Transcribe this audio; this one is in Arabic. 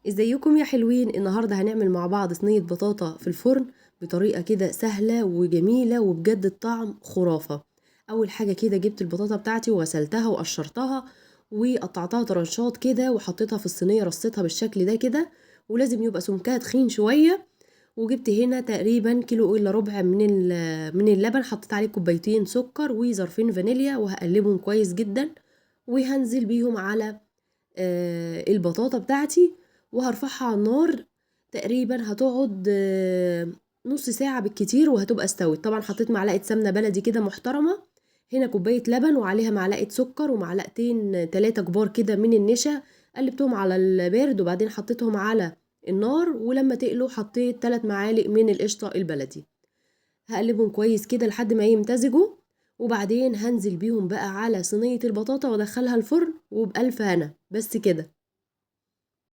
ازيكم يا حلوين؟ النهارده هنعمل مع بعض صينية بطاطا في الفرن بطريقة كده سهلة وجميلة وبجد الطعم خرافة. اول حاجة كده جبت البطاطا بتاعتي وغسلتها وقشرتها وقطعتها طرنشات كده وحطيتها في الصينية، رصيتها بالشكل ده كده، ولازم يبقى سمكها تخين شوية. وجبت هنا تقريبا كيلو الا ربع من اللبن، حطيت عليه كوبايتين سكر وظرفين فانيليا وهقلبهم كويس جدا. وهنزل بيهم على البطاطا بتاعتي وهرفعها على النار. تقريبا هتقعد نص ساعة بالكتير وهتبقى استوت. طبعا حطيت معلقة سمنة بلدي كده محترمة، هنا كوباية لبن وعليها معلقة سكر ومعلقتين 3 كبار كده من النشا. قلبتهم على البارد وبعدين حطيتهم على النار، ولما تقلوا حطيت 3 معالق من القشطة البلدي. هقلبهم كويس كده لحد ما يمتزجوا، وبعدين هنزل بيهم بقى على صينية البطاطا وادخلها الفرن وبألف هنا. بس كده